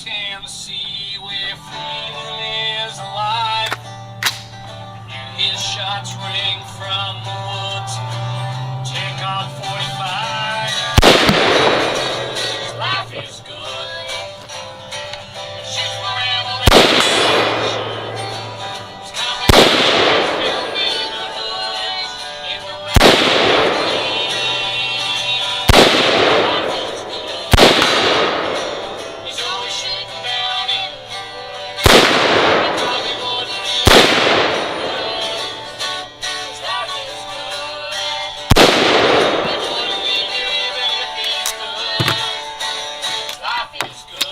Tennessee, where freedom is alive. His shots ring from the woods. Take on 45. Life is good. Shoots my ammo. It's coming from the neighborhood in the way. He's always shooting down it. He probably wouldn't live. His life is good. He wouldn't be here even if he could. His life is good.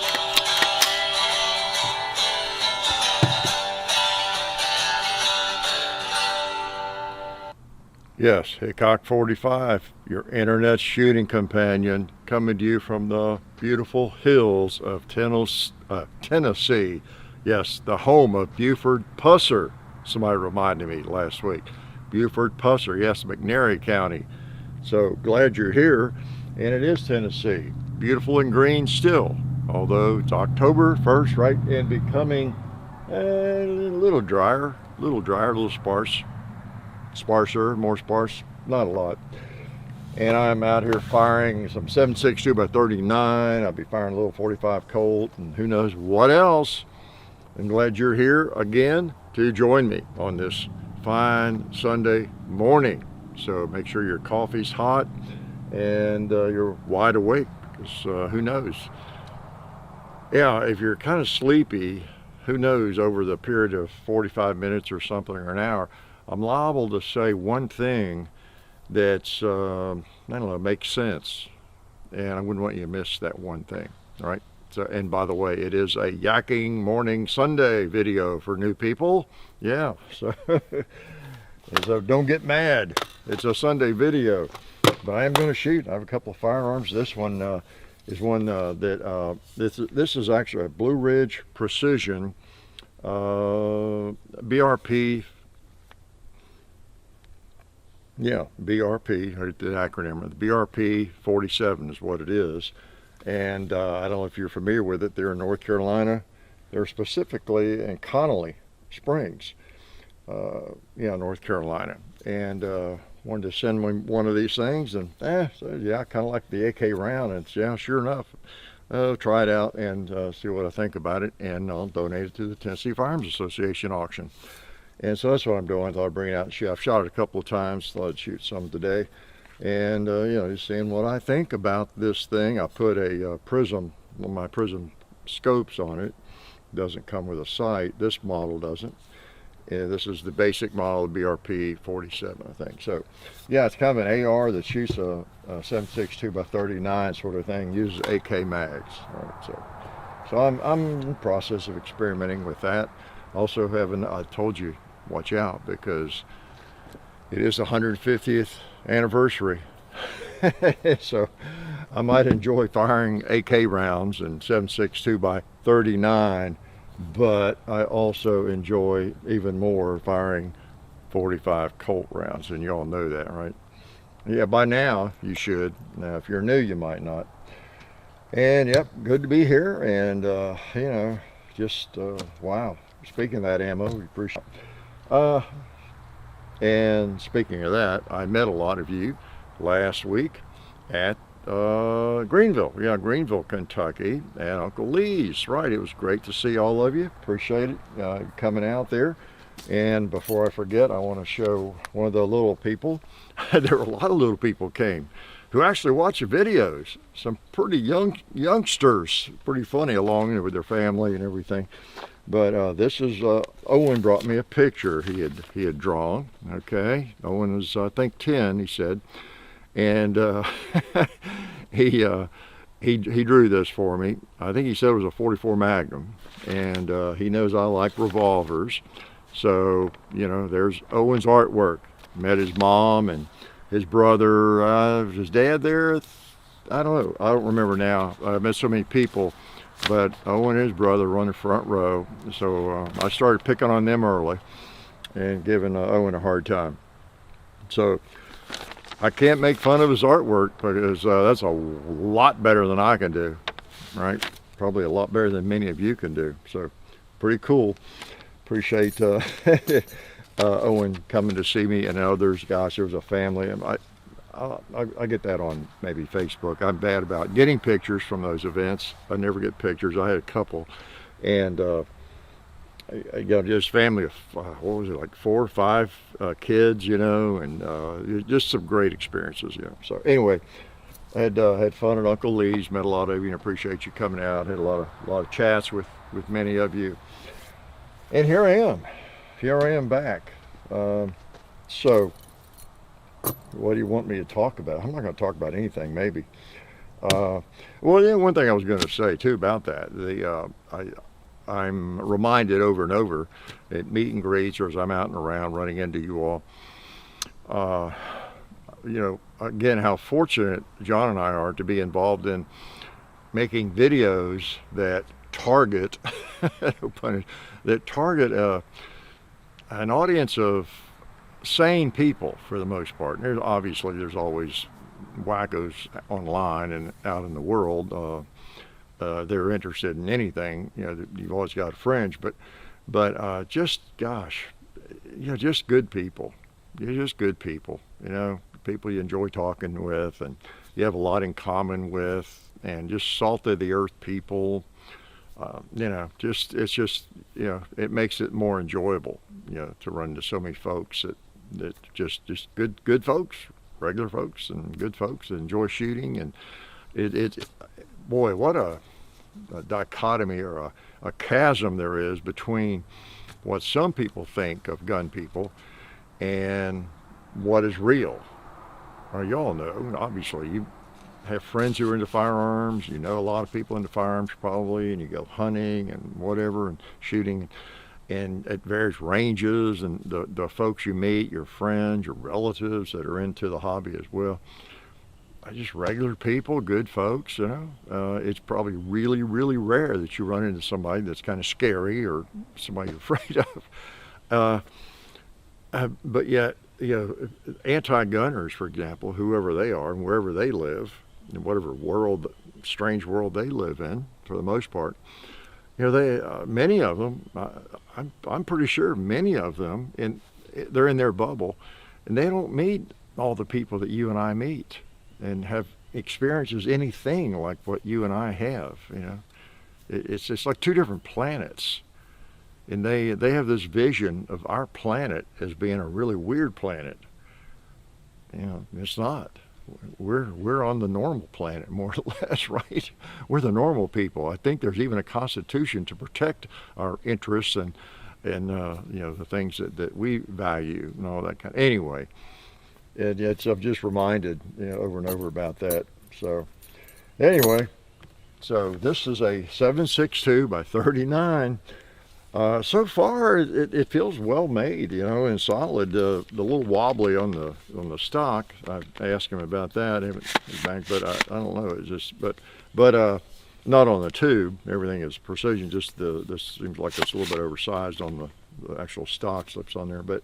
Yes, Hickok 45, your internet shooting companion, coming to you from the beautiful hills of Tennessee. Yes, the home of Buford Pusser. Somebody reminded me last week. Buford Pusser, yes, McNairy County. So glad you're here, and it is Tennessee. Beautiful and green still, although it's October 1st, right, and becoming a little drier, a little sparse. Sparser, more sparse, not a lot. And I'm out here firing some 7.62 by 39. I'll be firing a little 45 Colt and who knows what else. I'm glad you're here again to join me on this fine Sunday morning. So make sure your coffee's hot and you're wide awake, because who knows. Yeah, if you're kind of sleepy, who knows, over the period of 45 minutes or something, or an hour, I'm liable to say one thing that's, I don't know, makes sense. And I wouldn't want you to miss that one thing, all right? So, and by the way, it is a Yakking Morning Sunday video for new people. Yeah, so, so don't get mad. It's a Sunday video. But I am going to shoot. I have a couple of firearms. This one is one that, this is actually a Blue Ridge Precision BRP. Yeah, BRP, or the acronym, the BRP-47 is what it is. And I don't know if you're familiar with it. They're in North Carolina. They're specifically in Connolly Springs, yeah, North Carolina. And wanted to send me one of these things, and so yeah, kind of like the AK round. And yeah, sure enough, try it out and see what I think about it, and I'll donate it to the Tennessee Firearms Association auction. And so that's what I'm doing. I thought I'd bring it out and shoot. I've shot it a couple of times. Thought I'd shoot some today. And, you know, just seeing what I think about this thing. I put a prism, one of my prism scopes on it. It doesn't come with a sight. This model doesn't. And this is the basic model, the BRP-47, I think. So, yeah, it's kind of an AR that shoots a 7.62 by 39 sort of thing. Uses AK mags. All right, so I'm in the process of experimenting with that. Also having, I told you, watch out, because it is the 150th anniversary. So I might enjoy firing AK rounds and 7.62 by 39, but I also enjoy even more firing 45 Colt rounds, and you all know that, right? Yeah, by now you should. Now if you're new, you might not. And yep, good to be here, and you know, just wow. Speaking of that ammo, we appreciate it. And speaking of that, I met a lot of you last week at Greenville. Yeah, Greenville, Kentucky, at Uncle Lee's. Right, it was great to see all of you. Appreciate it coming out there. And before I forget, I want to show one of the little people. There were a lot of little people came who actually watch the videos. Some pretty youngsters, pretty funny, along with their family and everything. But this is, Owen brought me a picture he had drawn, okay? Owen was, I think, 10, he said. And he drew this for me. I think he said it was a 44 Magnum. And he knows I like revolvers. So, you know, there's Owen's artwork. Met his mom and his brother. Was his dad there? I don't know. I don't remember now. I met so many people. But Owen and his brother run the front row, so I started picking on them early and giving Owen a hard time. So I can't make fun of his artwork, because that's a lot better than I can do, right? probably a lot better than many of you can do. So pretty cool. Appreciate Owen coming to see me and others. Gosh, there was a family. And I get that on maybe Facebook. I'm bad about getting pictures from those events. I never get pictures. I had a couple, and I got just family of what was it, like 4 or 5 kids, you know, and just some great experiences, you know. So anyway, I had fun at Uncle Lee's. Met a lot of you, and appreciate you coming out. Had a lot of chats with many of you, and here I am back. So. What do you want me to talk about? I'm not going to talk about anything, maybe. Well, yeah, one thing I was going to say too about that, I'm reminded over and over at meet and greets or as I'm out and around running into you all, you know, again, how fortunate John and I are to be involved in making videos that target, that target an audience of sane people for the most part. And there's always wackos online and out in the world. They're interested in anything. You know, you've always got a fringe, but just gosh, you know, just good people. You're just good people. You know, people you enjoy talking with, and you have a lot in common with, and just salt of the earth people. You know, it's just you know, it makes it more enjoyable. You know, to run into so many folks that just good folks, regular folks, and good folks that enjoy shooting. And it boy, what a dichotomy or a chasm there is between what some people think of gun people and what is real. Well, you all know, obviously, you have friends who are into firearms, you know a lot of people into firearms probably, and you go hunting and whatever and shooting, and at various ranges, and the folks you meet, your friends, your relatives that are into the hobby as well, are just regular people, good folks, you know. It's probably really, really rare that you run into somebody that's kind of scary or somebody you're afraid of. But yet, you know, anti-gunners, for example, whoever they are and wherever they live, in whatever world, strange world they live in, for the most part, you know, many of them, I'm pretty sure many of them, they're in their bubble, and they don't meet all the people that you and I meet and have experiences anything like what you and I have. You know, it's just like 2 different planets, and they have this vision of our planet as being a really weird planet. You know, it's not. We're on the normal planet, more or less, right? We're the normal people. I think there's even a constitution to protect our interests and you know, the things that we value and all that kind of. Anyway, I'm just reminded, you know, over and over about that. So anyway, so this is a 7.62 by 39. So far, it feels well made, you know, and solid. The little wobbly on the stock, I asked him about that. I haven't banked, but I don't know. It's just, but not on the tube. Everything is precision. Just this seems like it's a little bit oversized on the actual stock slips on there. But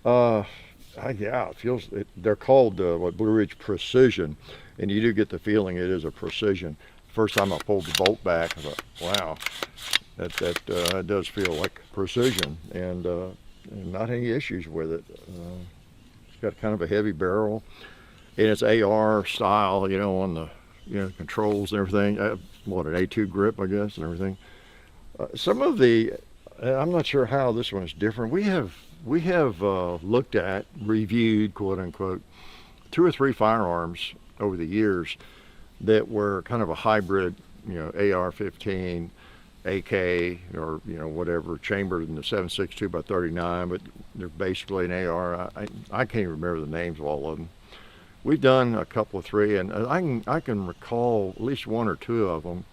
yeah, it feels. They're called Blue Ridge Precision, and you do get the feeling it is a precision. First time I pulled the bolt back, I thought, wow. That does feel like precision, and not any issues with it. It's got kind of a heavy barrel, and it's AR style, you know, on the controls and everything. What, an A2 grip, I guess, and everything. Some of the, I'm not sure how this one's different. We have looked at, reviewed, quote unquote, 2 or 3 firearms over the years that were kind of a hybrid, you know, AR-15. AK, or you know, whatever, chambered in the 7.62 by 39, but they're basically an AR. I can't even remember the names of all of them. We've done a couple of 3, and I can recall at least 1 or 2 of them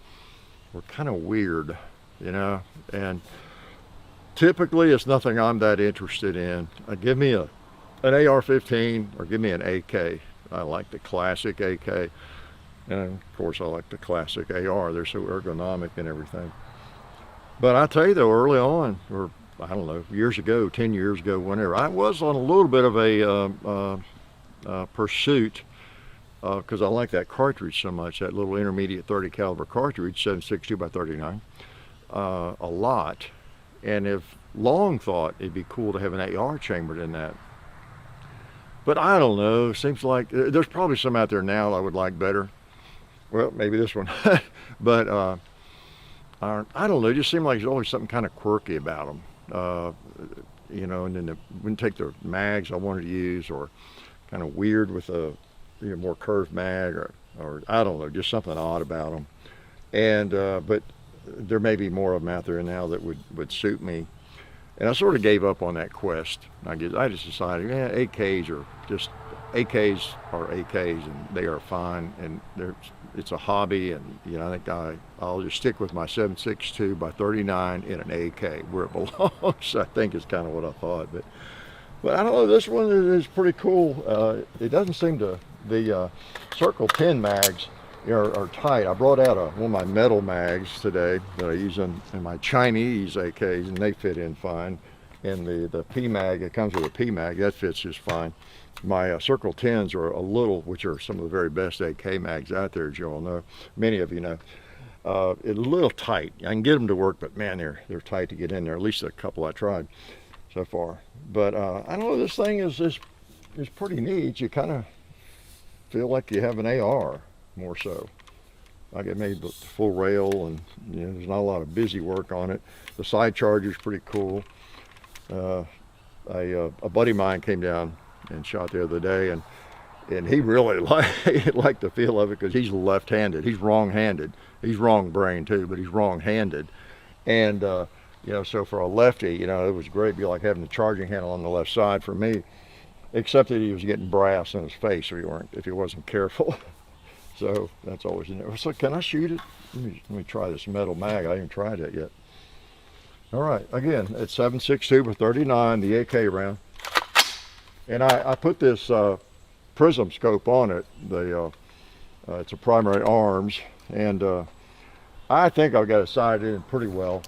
were kind of weird, you know. And typically, it's nothing I'm that interested in. Give me an AR-15 or give me an AK. I like the classic AK, and of course, I like the classic AR. They're so ergonomic and everything. But I tell you though, early on, or I don't know, years ago, 10 years ago, whenever, I was on a little bit of a pursuit because I like that cartridge so much, that little intermediate 30 caliber cartridge, 7.62 by 39, a lot. And if long thought it'd be cool to have an AR chambered in that. But I don't know, seems like there's probably some out there now I would like better. Well, maybe this one. But I don't know, it just seemed like there's always something kind of quirky about them. You know, and then they wouldn't take the mags I wanted to use, or kind of weird with a more curved mag, or I don't know, just something odd about them. And but there may be more of them out there now that would suit me. And I sort of gave up on that quest. I just decided, yeah, AKs are AKs, and they are fine, and it's a hobby, and you know, I think I'll just stick with my 7.62 by 39 in an AK where it belongs. I think is kind of what I thought, but I don't know. This one is pretty cool. It doesn't seem to. The Circle 10 mags are tight. I brought out one of my metal mags today that I use in my Chinese AKs, and they fit in fine. And the P mag, it comes with a P mag, that fits just fine. My Circle 10s are which are some of the very best AK mags out there, as you all know. Many of you know. It's a little tight. I can get them to work, but man, they're tight to get in there. At least a couple I tried so far. But I don't know. This thing is pretty neat. You kind of feel like you have an AR more so. Like it made the full rail, and you know, there's not a lot of busy work on it. The side charger's pretty cool. A buddy of mine came down and shot the other day, and he really liked the feel of it, because he's left-handed. He's wrong-handed. He's wrong-brained too, but he's wrong-handed. And you know, so for a lefty, you know, it was great. It'd be like having the charging handle on the left side for me, except that he was getting brass in his face if he wasn't careful. So that's always in there. So can I shoot it? Let me try this metal mag. I haven't tried that yet. All right, again, it's 7.62 by 39, the AK round. And I put this prism scope on it. It's a primary arms, and I think I've got it sighted in pretty well.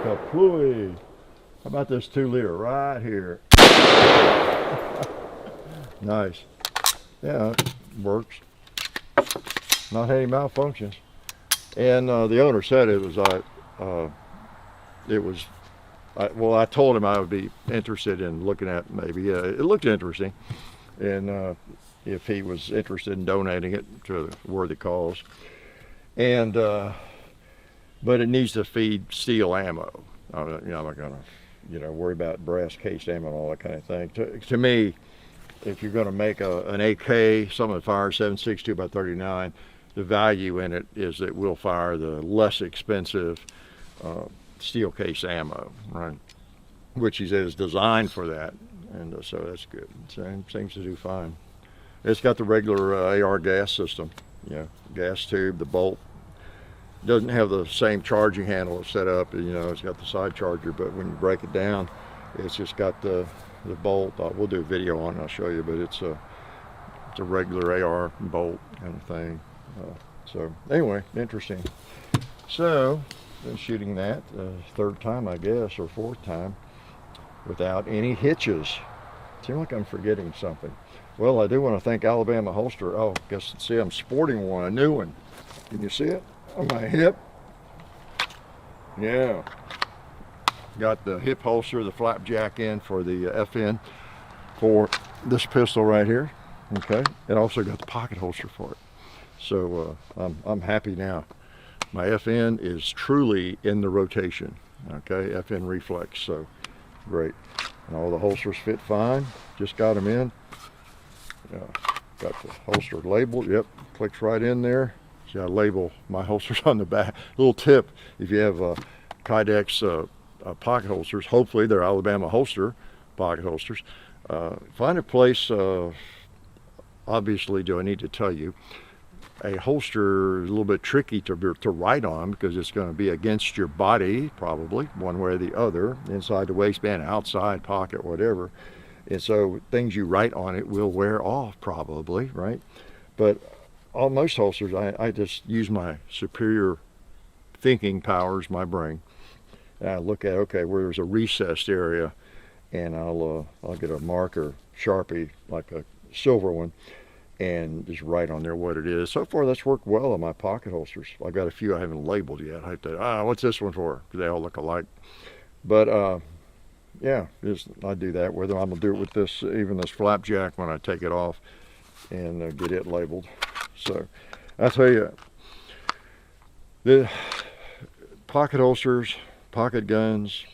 Kaplooey. How about this 2-liter right here? Nice. Yeah, it works. Not had any malfunctions. And the owner said it was well, I told him I would be interested in looking at maybe. It looked interesting, and if he was interested in donating it to a worthy cause. And but it needs to feed steel ammo. You know, I'm not gonna worry about brass cased ammo and all that kind of thing. To me, if you're going to make an AK, something that fires 7.62 by 39, the value in it is that we'll fire the less expensive steel case ammo, right? Which he says is designed for that, and so that's good. Seems to do fine. It's got the regular AR gas system, you know, gas tube, the bolt. Doesn't have the same charging handle set up, you know, it's got the side charger, but when you break it down, it's just got the bolt. We'll do a video on it, I'll show you, but it's a regular AR bolt kind of thing. So anyway, interesting. So, been shooting that third time, I guess, or fourth time, without any hitches. Seems like I'm forgetting something. Well, I do want to thank Alabama Holster. Oh, guess see, I'm sporting one, a new one. Can you see it on my hip? Yeah. Got the hip holster, the flapjack in for the FN for this pistol right here. Okay. And also got the pocket holster for it. So I'm happy now. My FN is truly in the rotation. Okay, FN reflex. So great. And all the holsters fit fine. Just got them in. Got the holster labeled. Yep, clicks right in there. See, I label my holsters on the back. Little tip: if you have Kydex pocket holsters, hopefully they're Alabama Holster pocket holsters. Find a place. Obviously, do I need to tell you? a holster is a little bit tricky to write on because it's going to be against your body, probably one way or the other, inside the waistband, outside pocket, whatever. And so things you write on it will wear off probably, right? But on most holsters, I just use my superior thinking powers, my brain. And I look at, okay, where there's a recessed area, and I'll get a marker, Sharpie, like a silver one, and just write on there what it is. So far, that's worked well on my pocket holsters. I've got a few I haven't labeled yet. I have to, what's this one for? Because they all look alike. But yeah, I do that. Whether I'm gonna do it with this, even this flapjack when I take it off, and get it labeled. So I tell you, the pocket holsters, pocket guns,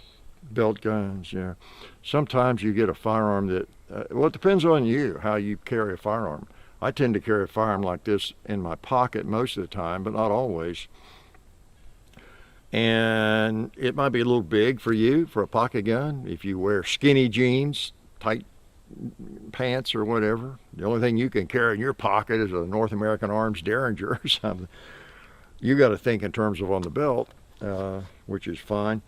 belt guns, yeah. Sometimes you get a firearm that, well, it depends on you, how you carry a firearm. I tend to carry a firearm like this in my pocket most of the time, but not always. And it might be a little big for you for a pocket gun. If you wear skinny jeans, tight pants or whatever, the only thing you can carry in your pocket is a North American Arms Derringer or something. You got to think in terms of on the belt, which is fine.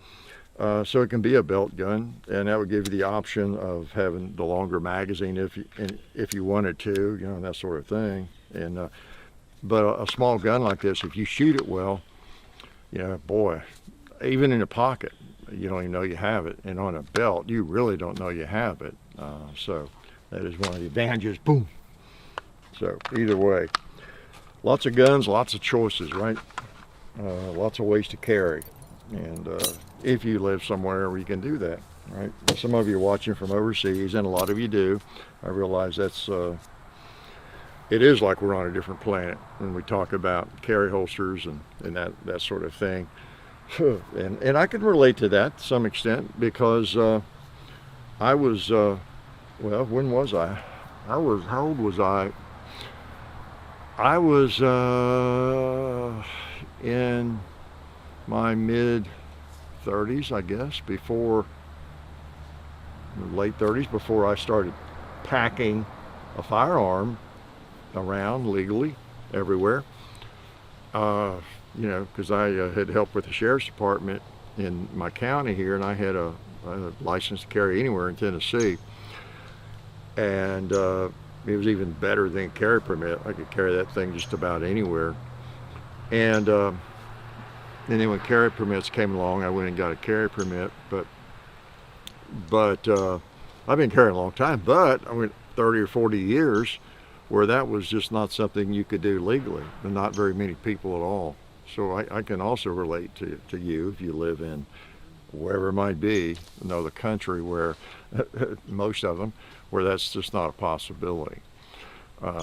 So it can be a belt gun, and that would give you the option of having the longer magazine if you wanted to, you know, that sort of thing. And but a small gun like this, if you shoot it well, you know, boy, even in a pocket, you don't even know you have it, and on a belt, you really don't know you have it. So that is one of the advantages. Boom. So either way, lots of guns, lots of choices, right? Lots of ways to carry. And if you live somewhere where you can do that, right? Some of you are watching from overseas, and a lot of you do. I realize that's, it is like we're on a different planet when we talk about carry holsters and that sort of thing. And I can relate to that to some extent because I was, well, when was I? How old was I? I was in my mid 30s, I guess, late 30s, before I started packing a firearm around legally everywhere. You know, because I had helped with the sheriff's department in my county here, and I had a license to carry anywhere in Tennessee. And it was even better than carry permit. I could carry that thing just about anywhere. And then when carry permits came along, I went and got a carry permit. But I've been carrying a long time. But I went 30 or 40 years where that was just not something you could do legally, and not very many people at all. So I can also relate to you if you live in wherever it might be, the country where most of them, where that's just not a possibility.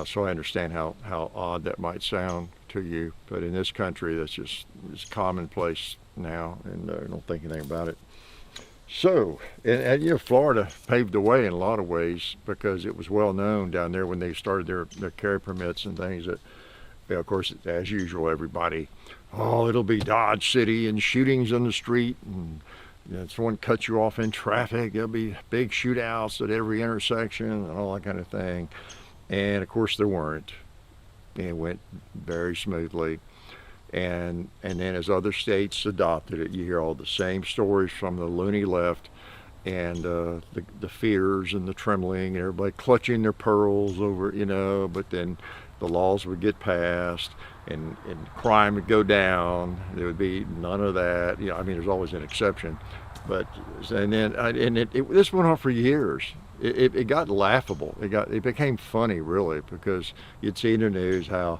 So I understand how odd that might sound to you, but in this country, it's commonplace now, and I don't think anything about it. So, and you know, Florida paved the way in a lot of ways because it was well known down there when they started their carry permits and things that, you know, of course, as usual, everybody, it'll be Dodge City and shootings on the street, and you know, someone cuts you off in traffic, there'll be big shootouts at every intersection and all that kind of thing. And of course there weren't. It went very smoothly. And then as other states adopted it, you hear all the same stories from the loony left, and the fears and the trembling, and everybody clutching their pearls over, you know, but then the laws would get passed and crime would go down. There would be none of that. You know, I mean, there's always an exception. But, and then, this went on for years. It got laughable. It became funny, really, because you'd see in the news how,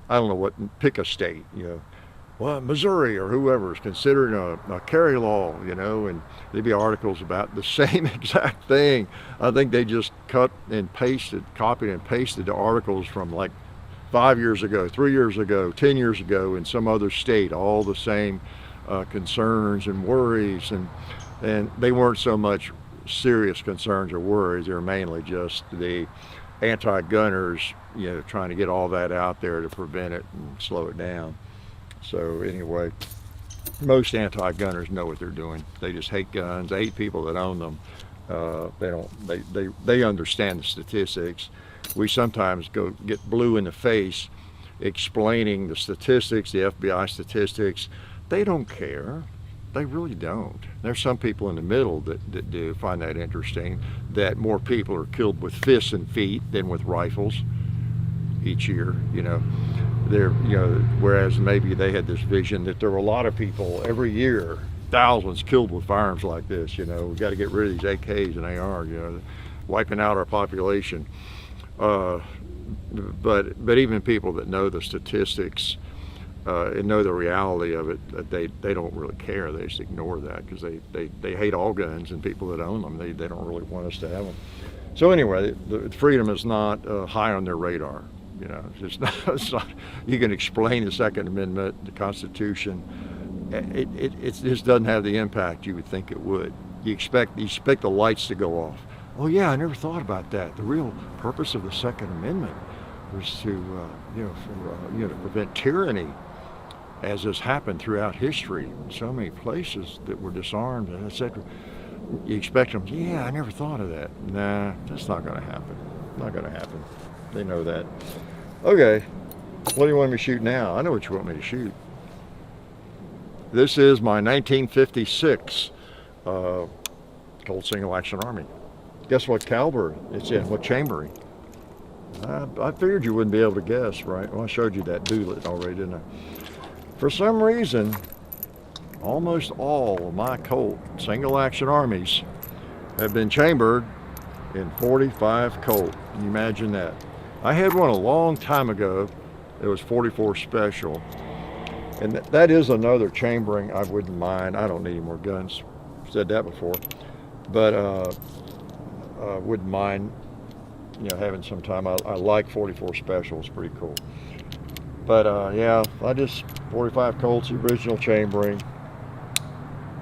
I don't know what, pick a state, you know, well, Missouri or whoever is considering a carry law, you know, and there'd be articles about the same exact thing. I think they just copied and pasted the articles from like 5 years ago, 3 years ago, 10 years ago in some other state, all the same concerns and worries, and they weren't so much serious concerns or worries. They were mainly just the anti-gunners, you know, trying to get all that out there to prevent it and slow it down. So anyway, most anti-gunners know what they're doing. They just hate guns. They hate people that own them. They understand the statistics. We sometimes go get blue in the face explaining the statistics, the FBI statistics. They don't care. They really don't. There's some people in the middle that do find that interesting, that more people are killed with fists and feet than with rifles each year, whereas maybe they had this vision that there were a lot of people every year, thousands killed with firearms like this. We've got to get rid of these AKs and ARs, wiping out our population. But even people that know the statistics and know the reality of it, they don't really care. They just ignore that because they hate all guns, and people that own them, they don't really want us to have them. So anyway, the freedom is not high on their radar. It's not. You can explain the Second Amendment, the Constitution. It just doesn't have the impact you would think it would. You expect the lights to go off. Oh yeah, I never thought about that. The real purpose of the Second Amendment was to prevent tyranny, as has happened throughout history in so many places that were disarmed and etc. You expect them, yeah, I never thought of that. Nah, that's not going to happen. Not going to happen. They know that. Okay, what do you want me to shoot now? I know what you want me to shoot. This is my 1956 Colt Single Action Army. Guess what caliber it's in, what chambering? I figured you wouldn't be able to guess, right? Well, I showed you that doodlet already, didn't I? For some reason, almost all of my Colt Single Action Armies have been chambered in 45 Colt. Can you imagine that? I had one a long time ago. It was 44 Special. And that is another chambering I wouldn't mind. I don't need any more guns. Said that before. But wouldn't mind, having some time. I like 44 Special. It's pretty cool. But yeah, 45 Colts, the original chambering.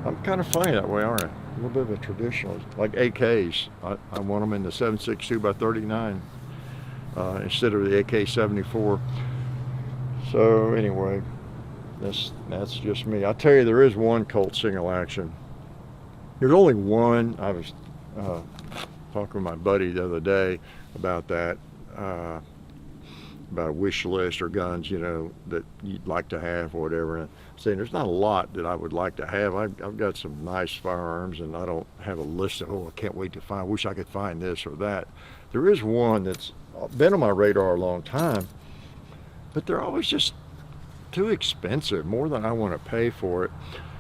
I'm kind of funny that way, aren't I? A little bit of a traditionalist. Like AKs. I want them in the 7.62 by 39 instead of the AK-74. So anyway, that's just me. I tell you, there is one Colt single action. There's only one. I was talking with my buddy the other day about that, about a wish list or guns, that you'd like to have or whatever. And saying there's not a lot that I would like to have. I've got some nice firearms, and I don't have a list of, I can't wait to find, wish I could find this or that. There is one that's been on my radar a long time, but they're always just too expensive, more than I want to pay for it.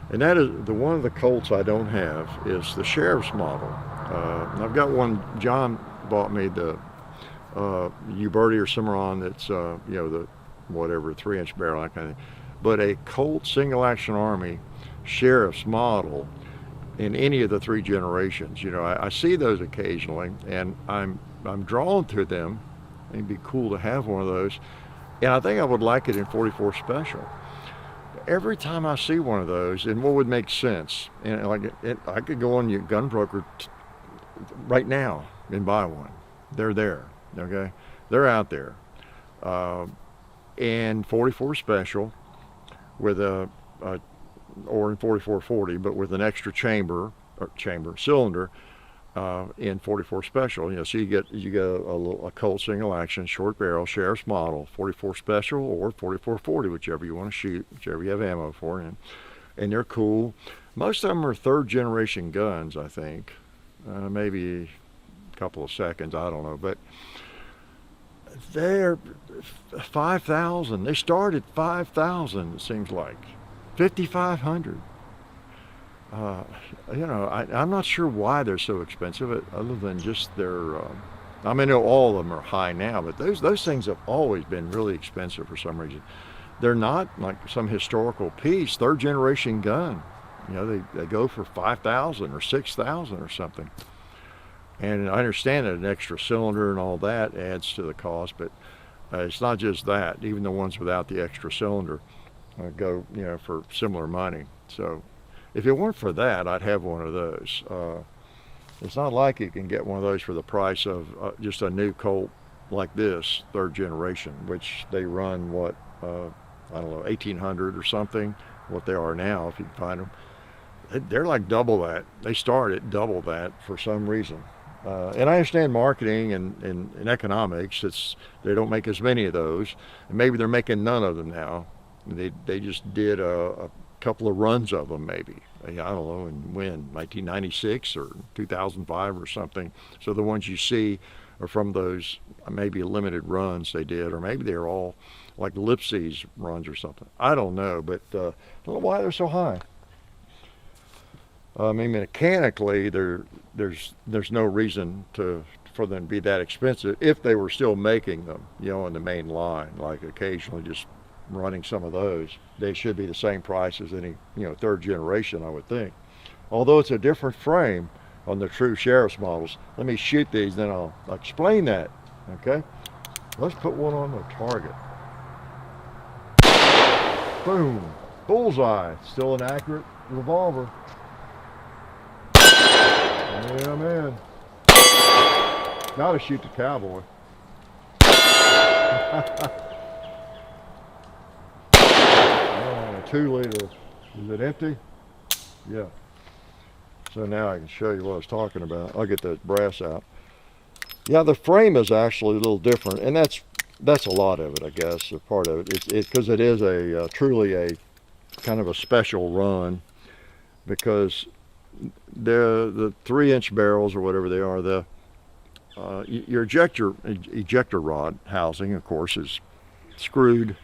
And that is one of the Colts I don't have is the Sheriff's model. I've got one. John bought me the Uberti or Cimarron that's the whatever 3-inch barrel, that kind of thing. But a Colt Single Action Army Sheriff's model in any of the 3 generations. I see those occasionally, and I'm drawn to them. It'd be cool to have one of those. And I think I would like it in 44 Special. Every time I see one of those, and what would make sense, and I could go on your gun broker right now and buy one. They're there, okay? They're out there. And 44 Special with or in 4440, but with an extra cylinder in 44 Special. So you get a Colt single action short barrel Sheriff's model 44 Special or 4440, whichever you want to shoot, whichever you have ammo for, and they're cool. Most of them are 3rd generation guns, I think. Maybe a couple of seconds, I don't know, but they're 5,000. They start at 5,000. It seems like 5,500. I'm not sure why they're so expensive, other than just their. I know all of them are high now, but those things have always been really expensive for some reason. They're not like some historical piece, 3rd generation gun. They go for 5,000 or 6,000 or something. And I understand that an extra cylinder and all that adds to the cost, but it's not just that. Even the ones without the extra cylinder go, for similar money. So if it weren't for that, I'd have one of those. It's not like you can get one of those for the price of just a new Colt like this, 3rd generation, which they run I don't know, 1,800 or something, what they are now, if you can find them. They're like double that. They start at double that for some reason. And I understand marketing and economics. They don't make as many of those, and maybe they're making none of them now. They just did a couple of runs of them, maybe. I don't know, in when, 1996 or 2005 or something. So the ones you see are from those maybe limited runs they did, or maybe they're all like Lipsy's runs or something. I don't know, but I don't know why they're so high. I mean, mechanically, there's no reason for them to be that expensive if they were still making them, in the main line, like occasionally just running some of those. They should be the same price as any, third generation, I would think. Although it's a different frame on the true Sheriff's models. Let me shoot these, then I'll explain that, okay? Let's put one on the target. Boom, bullseye. Still an accurate revolver. Yeah, man. Gotta shoot the cowboy. Oh, 2 liter. Is it empty? Yeah. So now I can show you what I was talking about. I'll get that brass out. Yeah, the frame is actually a little different, and that's a lot of it, I guess, a part of it. Because it is a truly a kind of a special run, because the 3-inch barrels or whatever they are, your ejector rod housing, of course, is screwed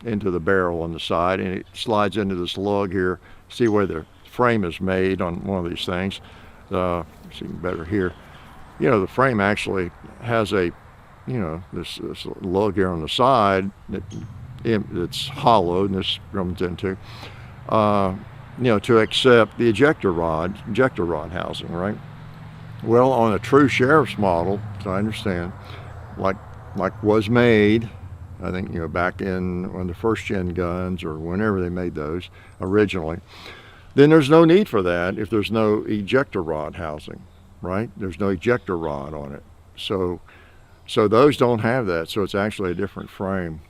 into the barrel on the side, and it slides into this lug here. See where the frame is made on one of these things. See better here. The frame actually has a, this lug here on the side it's hollow, and this comes into, to accept the ejector rod housing, right? Well, on a true Sheriff's model, as I understand, like was made, I think, back in when the first gen guns or whenever they made those originally, then there's no need for that if there's no ejector rod housing, right? There's no ejector rod on it. So those don't have that, so it's actually a different frame.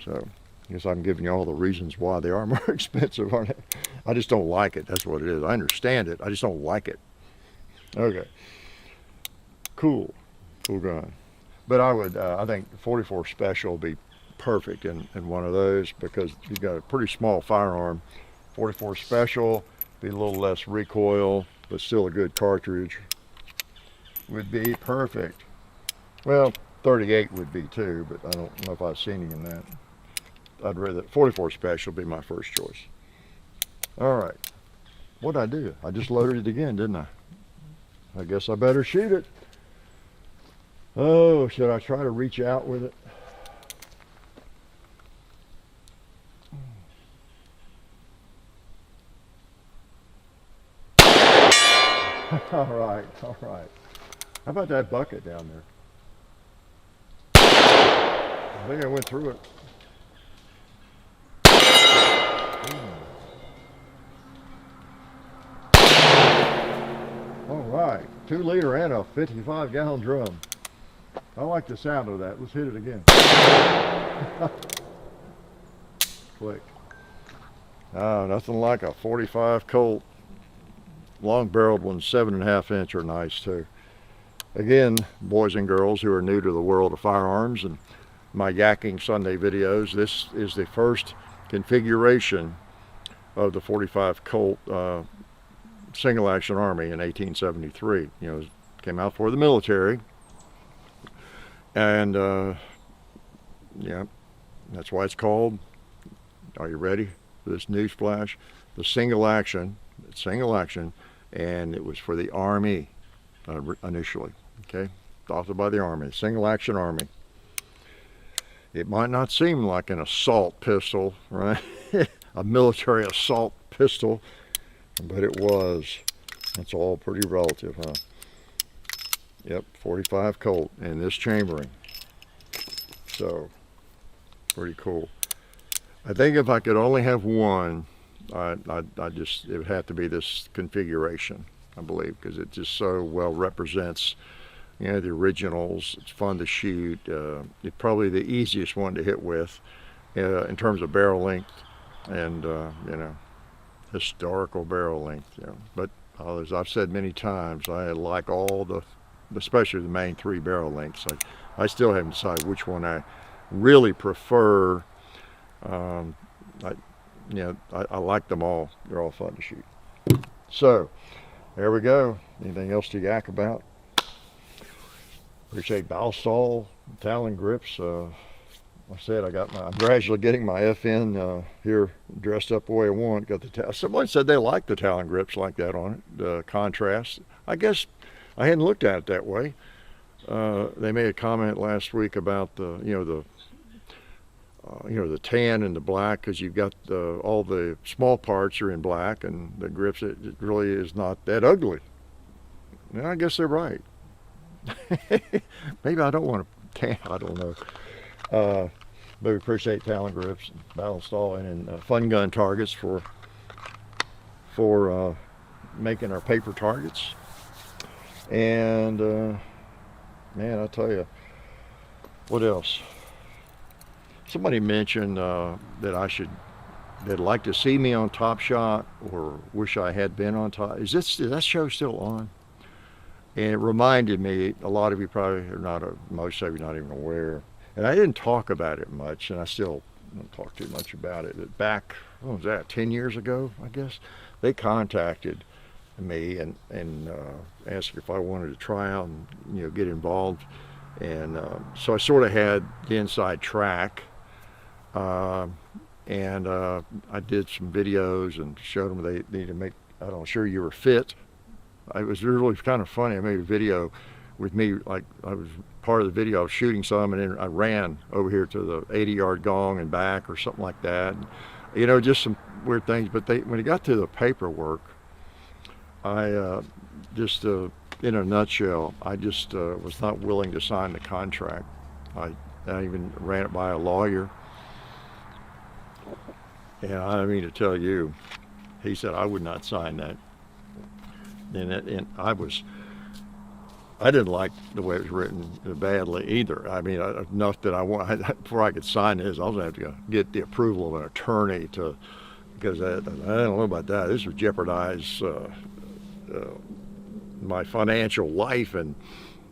So I guess I'm giving you all the reasons why they are more expensive, aren't they? I just don't like it. That's what it is. I understand it. I just don't like it. Okay. Cool gun. But I think 44 Special will be perfect in one of those, because you've got a pretty small firearm. 44 Special, be a little less recoil, but still a good cartridge, would be perfect. Well, 38 would be too, but I don't know if I've seen any in that. I'd rather 44 Special be my first choice. All right, what'd I do? I just loaded it again, didn't I? I guess I better shoot it. Oh, should I try to reach out with it? All right. How about that bucket down there? I think I went through it. All right, 2 liter and a 55-gallon drum. I like the sound of that. Let's hit it again. Click. Oh, nothing like a 45 Colt. Long-barreled ones, 7.5 inch, are nice too. Again, boys and girls who are new to the world of firearms and my Yakking Sunday videos, this is the first configuration of the 45 Colt single action army in 1873. It came out for the military, and yeah, that's why it's called, are you ready for this news flash? The single action, and it was for the Army initially, okay? Authored by the Army, single action Army. It might not seem like an assault pistol, right? A military assault pistol, but it was. That's all pretty relative, huh? Yep, 45 Colt and this chambering. So, pretty cool. I think if I could only have one, I just, it would have to be this configuration, I believe, because it just so well represents, the originals. It's fun to shoot. It's probably the easiest one to hit with in terms of barrel length and, historical barrel length. But as I've said many times, I like all the especially the main 3 barrel lengths. I still haven't decided which one I really prefer. I like them all. They're all fun to shoot. So there we go. Anything else to yak about? Appreciate Balstall, Talon grips. Like I said, I'm gradually getting my FN here dressed up the way I want. Someone said they like the Talon grips like that on it, the contrast. I guess I hadn't looked at it that way. They made a comment last week about the tan and the black, because you've got all the small parts are in black, and the grips, it really is not that ugly. And I guess they're right. Maybe I don't want to tan, I don't know. But we appreciate Talon grips, Balstall, and Fun Gun targets for making our paper targets. And man, I tell you, what else? Somebody mentioned that they'd like to see me on Top Shot, or wish I had been on Top. Is that show still on? And it reminded me, a lot of you probably are not, most of you not even aware. And I didn't talk about it much, and I still don't talk too much about it. But back, what was that, 10 years ago, I guess? They contacted me and asked if I wanted to try out and get involved. And so I sort of had the inside track. I did some videos and showed them they need to make, I don't know, sure you were fit. It was really kind of funny. I made a video with me, like I was part of the video, I was shooting some, and then I ran over here to the 80-yard gong and back or something like that. Just some weird things. But when it got to the paperwork, I just, in a nutshell, I just was not willing to sign the contract. I even ran it by a lawyer. And I mean to tell you, he said I would not sign that. And I didn't like the way it was written badly either. I mean, enough that before I could sign this, I was going to have to get the approval of an attorney because I don't know about that. This would jeopardize my financial life, and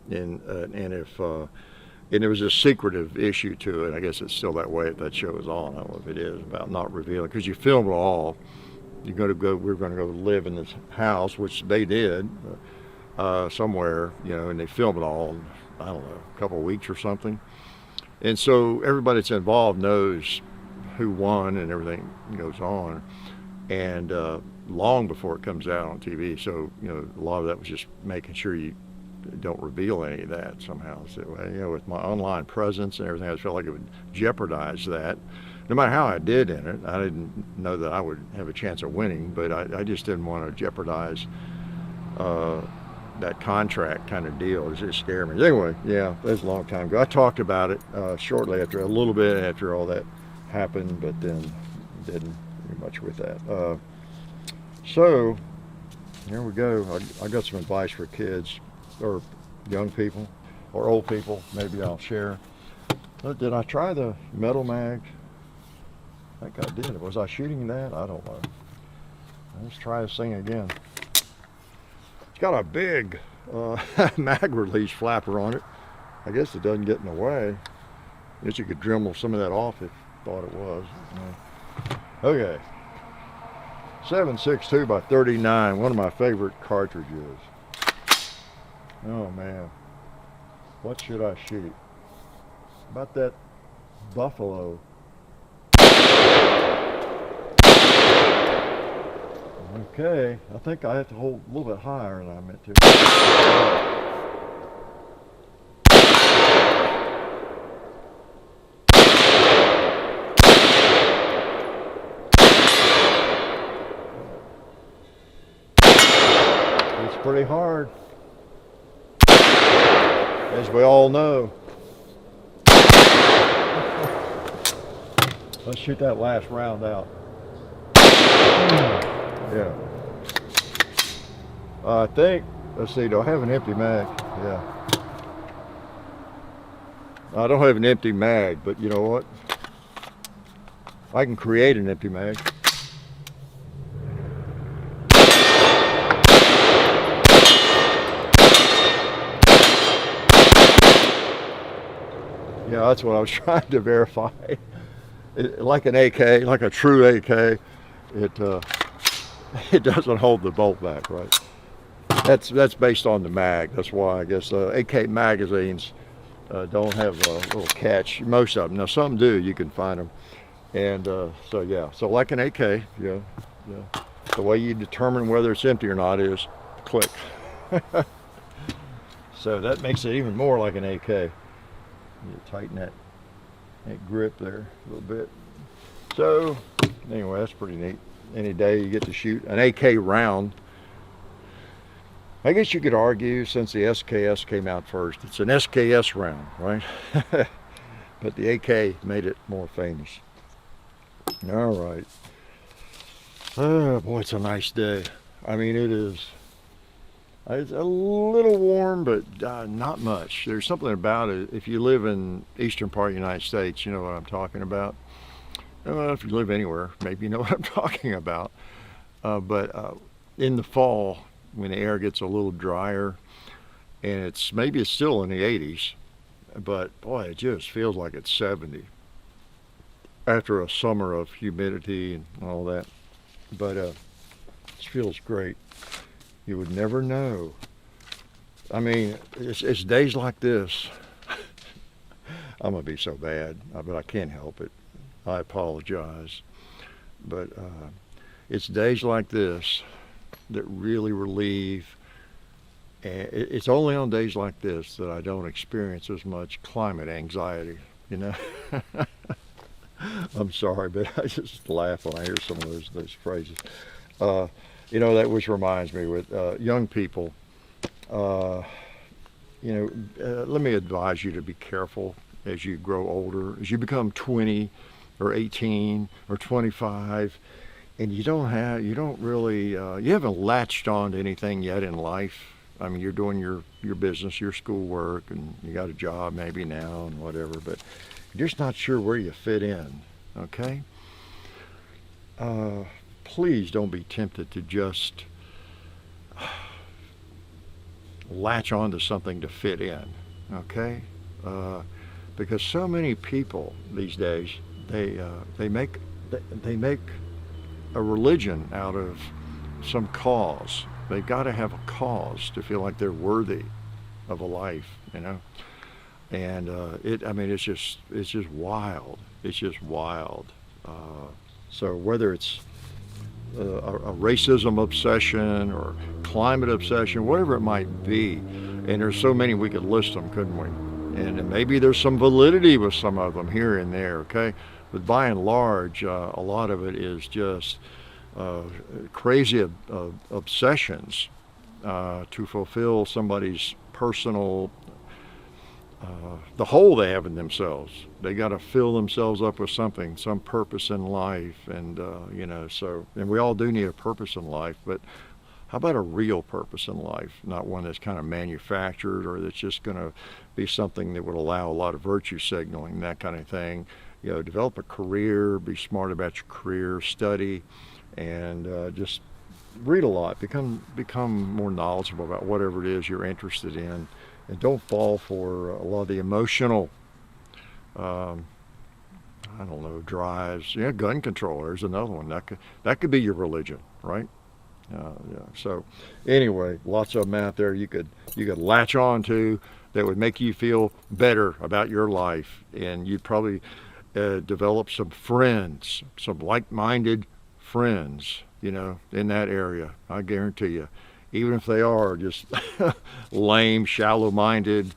if and there was a secretive issue to it. I guess it's still that way if that show is on. I don't know if it is, about not revealing, because you film it all. We're going to go live in this house, which they did somewhere, and they film it all in, I don't know, a couple of weeks or something. And so everybody that's involved knows who won and everything goes on, and long before it comes out on TV. So a lot of that was just making sure you don't reveal any of that somehow. So with my online presence and everything, I felt like it would jeopardize that. No matter how I did in it, I didn't know that I would have a chance of winning, but I just didn't want to jeopardize that contract kind of deal. It just scared me. Anyway, yeah, that was a long time ago. I talked about it shortly after, a little bit after all that happened, but then didn't do much with that. So here we go. I got some advice for kids, or young people, or old people. Maybe I'll share. Did I try the metal mag? I think I did. Was I shooting that? I don't know. Let's try this thing again. It's got a big mag release flapper on it. I guess it doesn't get in the way. I guess you could Dremel some of that off if you thought it was. Okay. 7.62 by 39, one of my favorite cartridges. Oh man, what should I shoot? About that Buffalo. Okay, I think I have to hold a little bit higher than I meant to. It's pretty hard, as we all know. Let's shoot that last round out. Yeah. I think, let's see, do I have an empty mag? Yeah. I don't have an empty mag, but you know what? I can create an empty mag. Yeah, that's what I was trying to verify. Like an AK, like a true AK, it doesn't hold the bolt back, right? That's based on the mag. That's why I guess AK magazines don't have a little catch. Most of them. Now some do. You can find them. And so yeah. So like an AK, yeah. The way you determine whether it's empty or not is click. So that makes it even more like an AK. You tighten that grip there a little bit. So anyway, that's pretty neat. Any day you get to shoot an AK round. I guess you could argue, since the SKS came out first, it's an SKS round, right? But the AK made it more famous. All right. Oh boy, it's a nice day. I mean, it is. It's a little warm, but not much. There's something about it. If you live in eastern part of the United States, you know what I'm talking about. If you live anywhere, maybe you know what I'm talking about. But in the fall, when the air gets a little drier, and maybe it's still in the 80s, but boy, it just feels like it's 70 after a summer of humidity and all that. But it feels great. You would never know. I mean, it's days like this. I'm gonna be so bad, but I can't help it. I apologize. But it's days like this that really relieve. And it's only on days like this that I don't experience as much climate anxiety, you know. I'm sorry, but I just laugh when I hear some of those phrases. You know, that which reminds me with young people, let me advise you to be careful as you grow older, as you become 20 or 18 or 25, and you haven't latched on to anything yet in life. I mean, you're doing your business, your schoolwork, and you got a job maybe now and whatever, but you're just not sure where you fit in, okay? Please don't be tempted to just latch onto something to fit in, okay? Because so many people these days, they make a religion out of some cause. They've got to have a cause to feel like they're worthy of a life, you know. And it's just wild. It's just wild. So whether it's a racism obsession or climate obsession, whatever it might be, and there's so many, we could list them, couldn't we? And maybe there's some validity with some of them here and there, okay? But by and large, a lot of it is just crazy obsessions to fulfill somebody's personal, the hole they have in themselves. They got to fill themselves up with something, some purpose in life, and and we all do need a purpose in life, but how about a real purpose in life, not one that's kind of manufactured or that's just going to be something that would allow a lot of virtue signaling, that kind of thing. You know, develop a career, be smart about your career, study, and just read a lot, become more knowledgeable about whatever it is you're interested in, and don't fall for a lot of the emotional drives. Yeah, gun control, there's another one. That could be your religion, right? So anyway, lots of them out there you could latch on to that would make you feel better about your life, and you'd probably develop some friends, some like-minded friends, in that area. I guarantee you, even if they are just lame, shallow-minded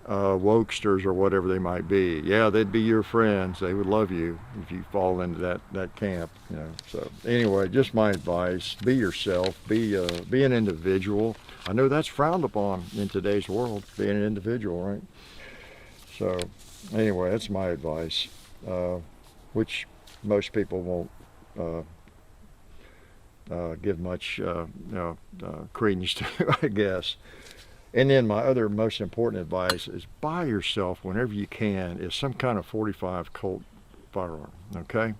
wokesters or whatever they might be. Yeah, they'd be your friends. They would love you if you fall into that camp. So anyway, just my advice: be yourself. Be an individual. I know that's frowned upon in today's world, being an individual, right? So anyway, that's my advice, which most people won't give much credence to, I guess. And then my other most important advice is buy yourself, whenever you can, is some kind of 45 Colt firearm, okay?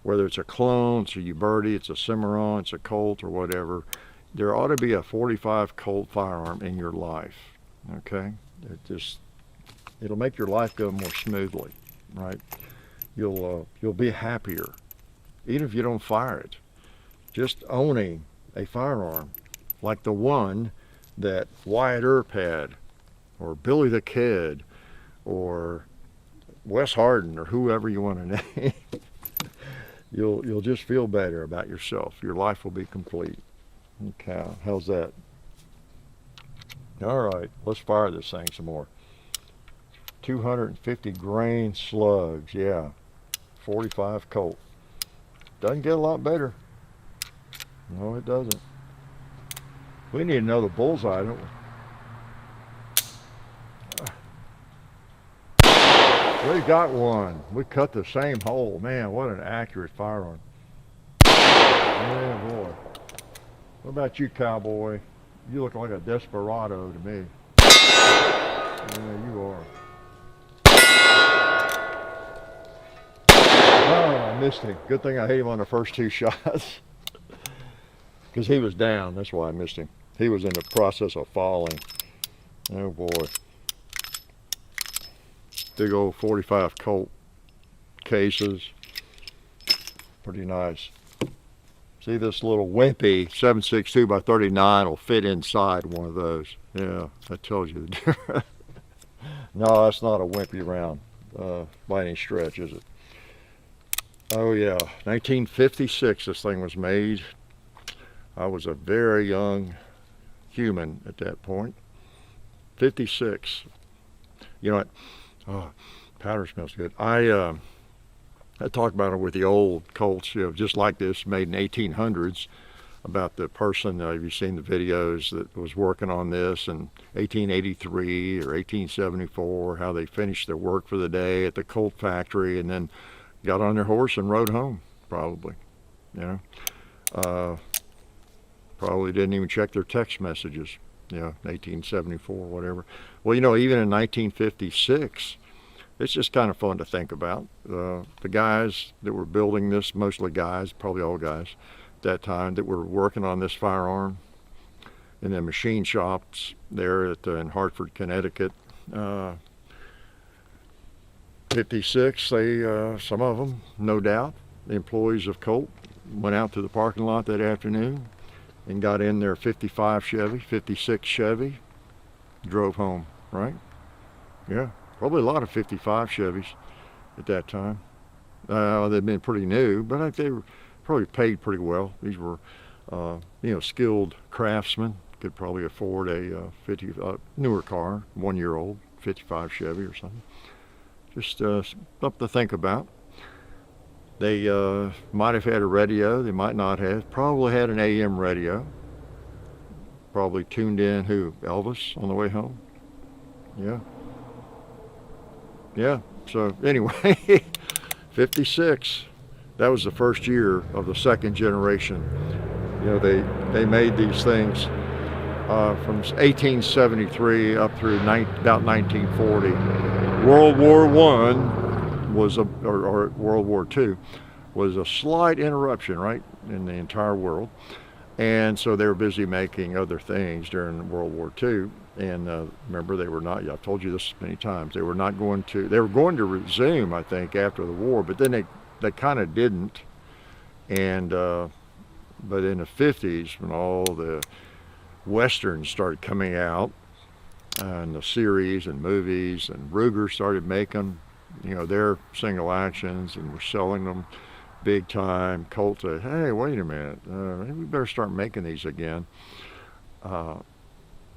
Whether it's a clone, it's a Uberti, it's a Cimarron, it's a Colt, or whatever, there ought to be a 45 Colt firearm in your life, okay? It'll make your life go more smoothly, right? You'll be happier, even if you don't fire it. Just owning a firearm like the one that Wyatt Earp had, or Billy the Kid, or Wes Harden, or whoever you want to name, you'll just feel better about yourself. Your life will be complete. Okay, how's that? All right, let's fire this thing some more. 250 grain slugs, yeah. 45 Colt. Doesn't get a lot better. No, it doesn't. We need another bullseye, don't we? We got one. We cut the same hole. Man, what an accurate firearm. Yeah, boy. What about you, cowboy? You look like a desperado to me. Yeah, you are. Oh, I missed him. Good thing I hit him on the first 2 shots. Because he was down. That's why I missed him. He was in the process of falling. Oh, boy. Big old 45 Colt cases. Pretty nice. See, this little wimpy 7.62 by 39 will fit inside one of those. Yeah, that tells you the difference. No, that's not a wimpy round by any stretch, is it? Oh yeah, 1956 this thing was made. I was a very young human at that point. 56. You know what? Oh, powder smells good. I talked about it with the old Colts, you know, just like this, made in 1800s, about the person, have you seen the videos, that was working on this in 1883 or 1874, how they finished their work for the day at the Colt factory and then got on their horse and rode home, probably, you know. Probably didn't even check their text messages, you know, 1874, whatever. Well, you know, even in 1956, it's just kind of fun to think about. The guys that were building this, mostly guys, probably all guys at that time, that were working on this firearm in the machine shops there in Hartford, Connecticut. 56, some of them, no doubt, the employees of Colt, went out to the parking lot that afternoon and got in their 55 Chevy, 56 Chevy, drove home, right? Yeah. Probably a lot of 55 Chevys at that time. They'd been pretty new, but I think they were probably paid pretty well. These were, you know, skilled craftsmen. Could probably afford a newer car, 1-year-old 55 Chevy or something. Just something to think about. They might have had a radio. They might not have. Probably had an AM radio. Probably tuned in Elvis on the way home. Yeah. Yeah, so anyway, 56, that was the first year of the second generation. You know, they made these things from 1873 up through about 1940. World War I was or World War II was a slight interruption, right, in the entire world. And so they were busy making other things during World War II. And remember, they were not, I've told you this many times, they were going to resume, I think, after the war, but then they kind of didn't. And, but in the 50s, when all the Westerns started coming out, and the series and movies, and Ruger started making, you know, their single actions and were selling them big time. Colt said, hey, wait a minute, maybe we better start making these again.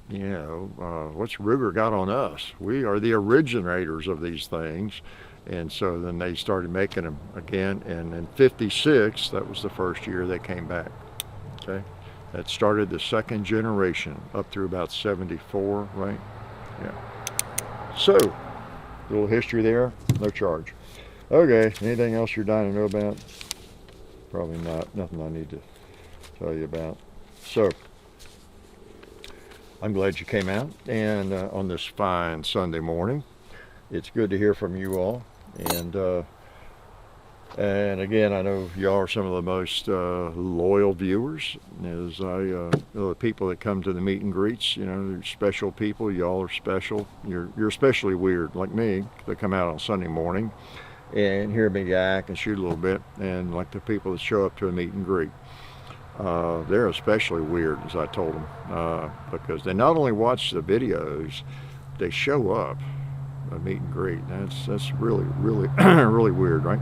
You know, what's Ruger got on us? We are the originators of these things. And so then they started making them again. And in 56, that was the first year they came back. Okay. That started the second generation up through about 74, right? Yeah. So, a little history there, no charge. Okay, anything else you're dying to know about? Probably not. Nothing I need to tell you about. So, I'm glad you came out and on this fine Sunday morning. It's good to hear from you all. And And again, I know y'all are some of the most loyal viewers. As the people that come to the meet and greets, you know, they're special people. Y'all are special. You're especially weird, like me, that come out on Sunday morning and hear me yak and shoot a little bit, and like the people that show up to a meet and greet. They're especially weird, as I told them, because they not only watch the videos, they show up a meet and greet. That's really, really, really weird, right?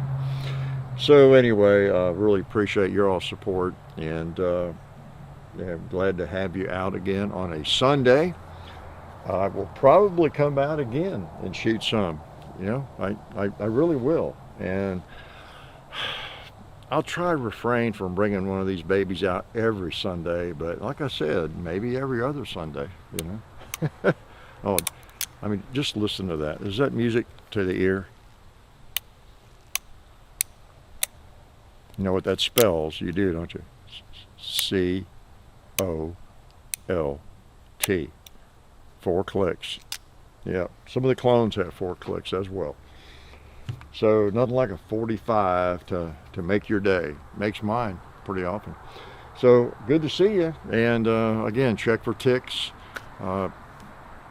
So anyway, really appreciate your all support, and yeah, glad to have you out again on a Sunday. I will probably come out again and shoot some. You know, I really will, and I'll try to refrain from bringing one of these babies out every Sunday, but like I said, maybe every other Sunday. You know. Oh, I mean, just listen to that. Is that music to the ear? You know what that spells? You do, don't you? C-O-L-T. 4 clicks. Yeah, some of the clones have 4 clicks as well. So nothing like a 45 to make your day. Makes mine pretty often. So good to see you. And again, check for ticks. You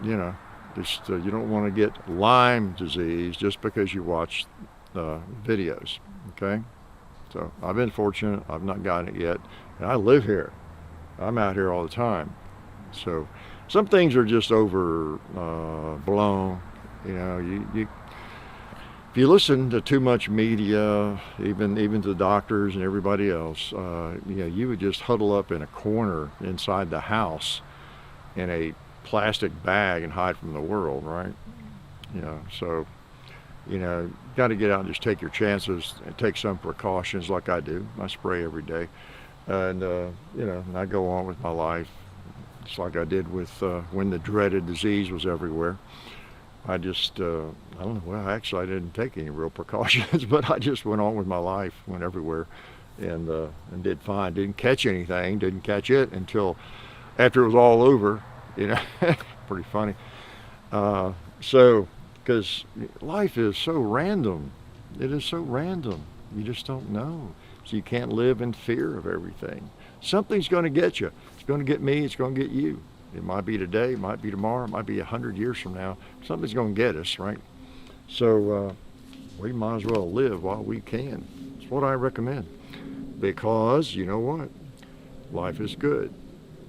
know, just you don't want to get Lyme disease just because you watch videos. Okay. So I've been fortunate. I've not gotten it yet, and I live here. I'm out here all the time. So some things are just overblown. You know, you if you listen to too much media, even to the doctors and everybody else, you know, you would just huddle up in a corner inside the house in a plastic bag and hide from the world, right? You know, so. You know, got to get out and just take your chances and take some precautions like I do. I spray every day. And, you know, and I go on with my life just like I did with when the dreaded disease was everywhere. I just, I don't know, well, actually I didn't take any real precautions, but I just went on with my life, went everywhere, and did fine. Didn't catch anything, didn't catch it until after it was all over, you know. Pretty funny. So, because life is so random. It is so random. You just don't know. So you can't live in fear of everything. Something's going to get you. It's going to get me. It's going to get you. It might be today. It might be tomorrow. It might be 100 years from now. Something's going to get us, right? So we might as well live while we can. That's what I recommend. Because you know what? Life is good.